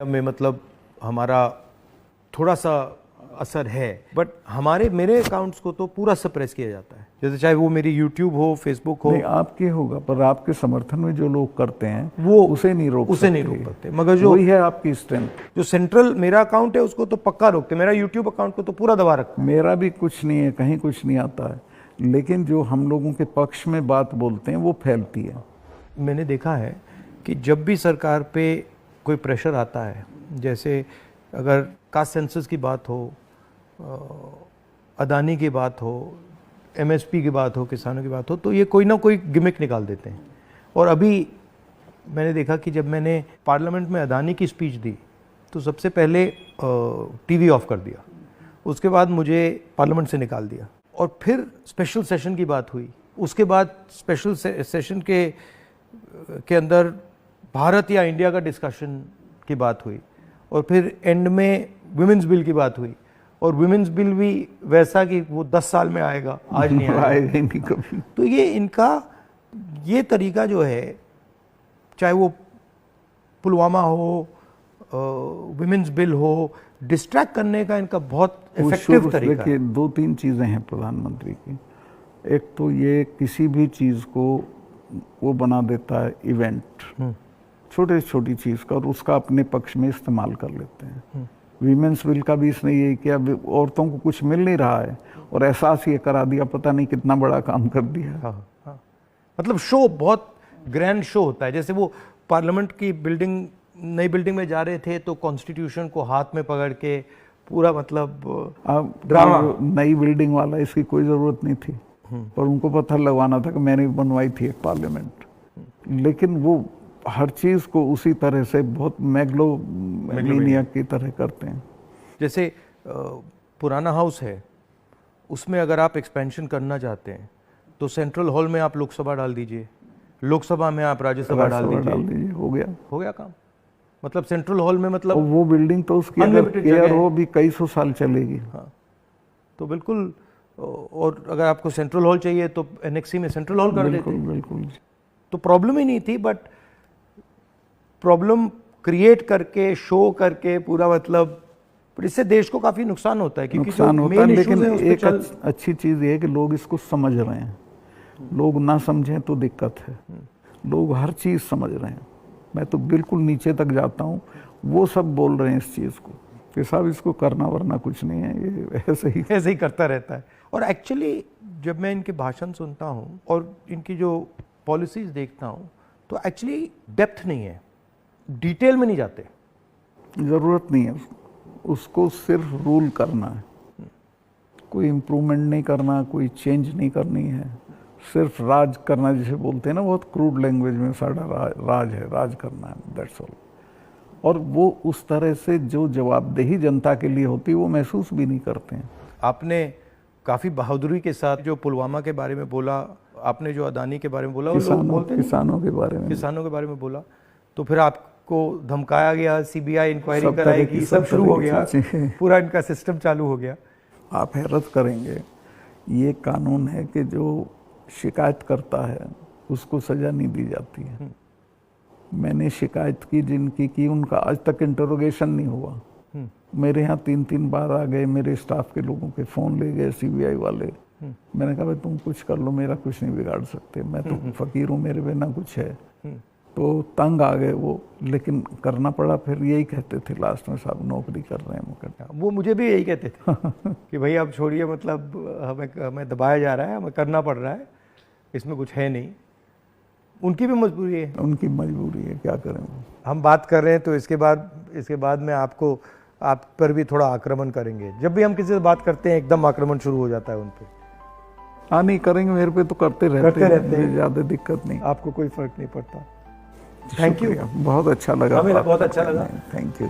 में मतलब हमारा थोड़ा सा असर है, बट मेरे अकाउंट्स को तो पूरा सप्रेस किया जाता है, जैसे चाहे वो मेरी यूट्यूब हो, फेसबुक हो। नहीं, आपके होगा, पर आपके समर्थन में जो लोग करते हैं वो उसे नहीं रोक सकते। मगर जो वही है आपकी स्ट्रेंथ। जो सेंट्रल मेरा अकाउंट है उसको तो पक्का रोकते, मेरा यूट्यूब अकाउंट को तो पूरा दबा रखते। मेरा भी कुछ नहीं है, कहीं कुछ नहीं आता है, लेकिन जो हम लोगों के पक्ष में बात बोलते हैं वो फैलती है। मैंने देखा है कि जब भी सरकार पे कोई प्रेशर आता है, जैसे अगर कास्ट सेंसस की बात हो, अदानी की बात हो, एमएसपी की बात हो, किसानों की बात हो, तो ये कोई ना कोई गिमिक निकाल देते हैं। और अभी मैंने देखा कि जब मैंने पार्लियामेंट में अदानी की स्पीच दी तो सबसे पहले टीवी ऑफ कर दिया, उसके बाद मुझे पार्लियामेंट से निकाल दिया, और फिर स्पेशल सेशन की बात हुई, उसके बाद स्पेशल सेशन के अंदर भारत या इंडिया का डिस्कशन की बात हुई, और फिर एंड में विमेंस बिल की बात हुई, और विमेंस बिल भी वैसा कि वो 10 साल में आएगा, आज नहीं आएगा नहीं कभी। तो ये तरीका जो है, चाहे वो पुलवामा हो, विमेंस बिल हो, डिस्ट्रैक्ट करने का इनका बहुत इफेक्टिव तरीका है। 2-3 चीज़ें हैं प्रधानमंत्री की। एक तो ये किसी भी चीज़ को वो बना देता है इवेंट, छोटी चीज़ का, और उसका अपने पक्ष में इस्तेमाल कर लेते हैं। वीमेंस बिल का भी इसने यही किया, औरतों को कुछ मिल नहीं रहा है और एहसास ये करा दिया, पता नहीं कितना बड़ा काम कर दिया। हाँ। मतलब शो, बहुत ग्रैंड शो होता है। जैसे वो पार्लियामेंट की बिल्डिंग, नई बिल्डिंग में जा रहे थे तो कॉन्स्टिट्यूशन को हाथ में पकड़ के पूरा मतलब ड्रामा। नई बिल्डिंग वाला इसकी कोई ज़रूरत नहीं थी, पर उनको पत्थर लगवाना था कि मैंने बनवाई थी एक पार्लियामेंट। लेकिन वो हर चीज़ को उसी तरह से बहुत मैग्लोमेनिया की तरह करते हैं। जैसे पुराना हाउस है, उसमें अगर आप एक्सपेंशन करना चाहते हैं तो सेंट्रल हॉल में आप लोकसभा डाल दीजिए, लोकसभा में आप राज्यसभा डाल दीजिए, हो गया काम। मतलब सेंट्रल हॉल में, मतलब वो बिल्डिंग तो उसकी अगर केयर हो भी कई सौ साल चलेगी। हाँ, तो बिल्कुल। और अगर आपको सेंट्रल हॉल चाहिए तो एनेक्सी में सेंट्रल हॉल कर देते। बिल्कुल। तो प्रॉब्लम ही नहीं थी, बट प्रॉब्लम क्रिएट करके, शो करके पूरा, मतलब इससे देश को काफी नुकसान होता है। क्योंकि नुकसान होता है, लेकिन एक अच्छी चीज़ ये है कि लोग इसको समझ रहे हैं। लोग ना समझें तो दिक्कत है, लोग हर चीज़ समझ रहे हैं। मैं तो बिल्कुल नीचे तक जाता हूँ, वो सब बोल रहे हैं इस चीज़ को कि साहब इसको करना वरना कुछ नहीं है, ये ऐसे ही करता रहता है। और एक्चुअली जब मैं इनके भाषण सुनता हूँ और इनकी जो पॉलिसीज देखता हूँ, तो एक्चुअली डेप्थ नहीं है, डिटेल में नहीं जाते। ज़रूरत नहीं है उसको, सिर्फ रूल करना है, कोई इम्प्रूवमेंट नहीं करना, कोई चेंज नहीं करनी है, सिर्फ राज करना, जिसे बोलते हैं ना बहुत क्रूड लैंग्वेज में, सारा राज है, राज करना है, दैट्स ऑल। और वो उस तरह से जो जवाबदेही जनता के लिए होती है वो महसूस भी नहीं करते हैं। आपने काफ़ी बहादुरी के साथ जो पुलवामा के बारे में बोला, आपने जो अदानी के बारे में बोला, किसानों के बारे में बोला, तो फिर आपको धमकाया गया, सीबीआई इंक्वायरी कराएगी, सब शुरू हो गया, पूरा इनका सिस्टम चालू हो गया। आप हैरत करेंगे, ये कानून है कि जो शिकायत करता है उसको सज़ा नहीं दी जाती है। मैंने शिकायत की जिनकी की, उनका आज तक इंटरोगेशन नहीं हुआ। मेरे यहाँ 3-3 बार आ गए, मेरे स्टाफ के लोगों के फ़ोन ले गए सीबीआई वाले। मैंने कहा भाई तुम कुछ कर लो, मेरा कुछ नहीं बिगाड़ सकते, मैं तो फ़कीर हूँ, मेरे पे ना कुछ है। तो तंग आ गए वो, लेकिन करना पड़ा। फिर यही कहते थे लास्ट में, साहब नौकरी कर रहे हैं मुकदमा। वो मुझे भी यही कहते थे कि भाई आप छोड़िए, मतलब हमें दबाया जा रहा है, हमें करना पड़ रहा है, इसमें कुछ है नहीं। उनकी भी मजबूरी है, क्या करें। हम बात कर रहे हैं तो इसके बाद में आप पर भी थोड़ा आक्रमण करेंगे। जब भी हम किसी से बात करते हैं एकदम आक्रमण शुरू हो जाता है उन पर। हाँ, नहीं करेंगे, मेरे पे तो करते रहते हैं, ज़्यादा दिक्कत नहीं, आपको कोई फर्क नहीं पड़ता। थैंक यू, बहुत अच्छा लगा, हमें बहुत अच्छा लगा, थैंक यू।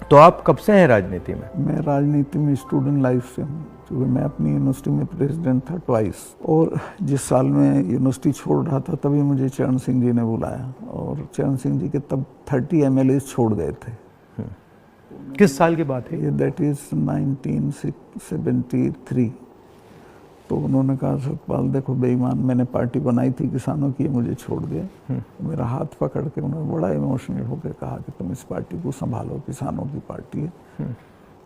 तो आप कब से हैं राजनीति में? मैं राजनीति में स्टूडेंट लाइफ से हूँ, क्योंकि मैं अपनी यूनिवर्सिटी में प्रेसिडेंट था ट्वाइस। और जिस साल मैं यूनिवर्सिटी छोड़ रहा था तभी मुझे चरण सिंह जी ने बुलाया, और चरण सिंह जी के तब 30 MLA छोड़ गए थे। किस साल की बात है? ये दैट इज़ 1973। तो उन्होंने कहा सतपाल देखो बेईमान, मैंने पार्टी बनाई थी किसानों की, मुझे छोड़ दिए। मेरा हाथ पकड़ के उन्होंने बड़ा इमोशनल होकर कहा कि तुम इस पार्टी को संभालो, किसानों की पार्टी है,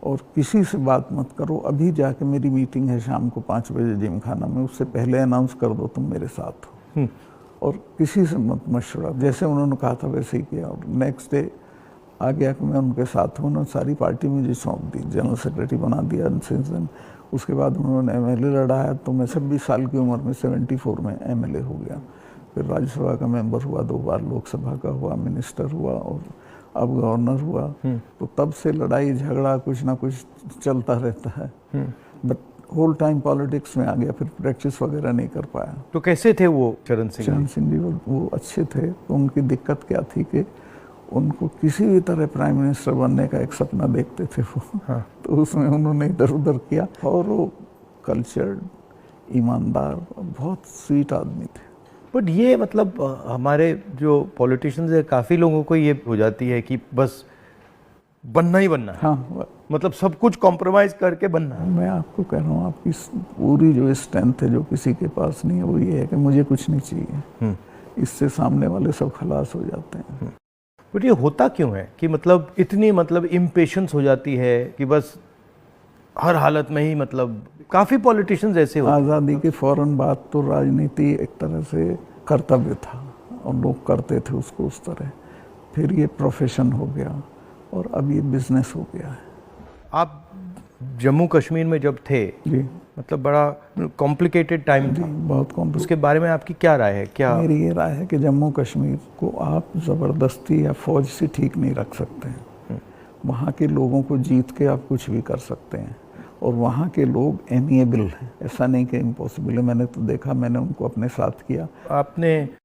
और किसी से बात मत करो। अभी जाके मेरी मीटिंग है शाम को 5 बजे जिम खाना में, उससे पहले अनाउंस कर दो तुम मेरे साथ हो, और किसी से मत मशवरा। जैसे उन्होंने कहा था वैसे ही किया, और नेक्स्ट डे आ गया कि मैं उनके साथ हूँ। उन्होंने सारी पार्टी मुझे सौंप दी, जनरल सेक्रेटरी बना दिया। उसके बाद उन्होंने MLA लड़ाया, तो मैं 26 साल की उम्र में 74 में MLA हो गया। फिर राज्यसभा का मेंबर हुआ 2 बार, लोकसभा का हुआ, मिनिस्टर हुआ, और अब गवर्नर हुआ। तो तब से लड़ाई झगड़ा कुछ ना कुछ चलता रहता है, बट होल टाइम पॉलिटिक्स में आ गया, फिर प्रैक्टिस वगैरह नहीं कर पाया। तो कैसे थे वो चरण सिंह? चरण सिंह जी वो अच्छे थे। तो उनकी दिक्कत क्या थी कि उनको किसी भी तरह प्राइम मिनिस्टर बनने का एक सपना देखते थे वो। हाँ। तो उसमें उन्होंने इधर उधर किया, और वो कल्चर्ड, ईमानदार, बहुत स्वीट आदमी थे। बट ये मतलब हमारे जो पॉलिटिशियंस है, काफ़ी लोगों को ये हो जाती है कि बस बनना ही बनना है। हाँ, मतलब सब कुछ कॉम्प्रोमाइज़ करके बनना है। मैं आपको कह रहा हूँ, आपकी पूरी जो स्ट्रेंथ है जो किसी के पास नहीं है, वो ये है कि मुझे कुछ नहीं चाहिए। इससे सामने वाले सब खलास हो जाते हैं। बट ये होता क्यों है कि मतलब इतनी मतलब इम्पेशंस हो जाती है कि बस हर हालत में ही, मतलब काफ़ी पॉलिटिशियंस ऐसे होते हैं। आज़ादी के फौरन बाद तो राजनीति एक तरह से कर्तव्य था, और लोग करते थे उसको उस तरह। फिर ये प्रोफेशन हो गया, और अब ये बिजनेस हो गया है। आप जम्मू कश्मीर में जब थे, जी, मतलब बड़ा कॉम्प्लिकेटेड टाइम था, बहुत कॉम्प्लिकेटेड। उसके बारे में आपकी क्या राय है? क्या मेरी ये राय है कि जम्मू कश्मीर को आप ज़बरदस्ती या फौज से ठीक नहीं रख सकते हैं। वहाँ के लोगों को जीत के आप कुछ भी कर सकते हैं, और वहाँ के लोग एमिएबल हैं। ऐसा नहीं कि इम्पॉसिबल है, मैंने तो देखा, मैंने उनको अपने साथ किया। आपने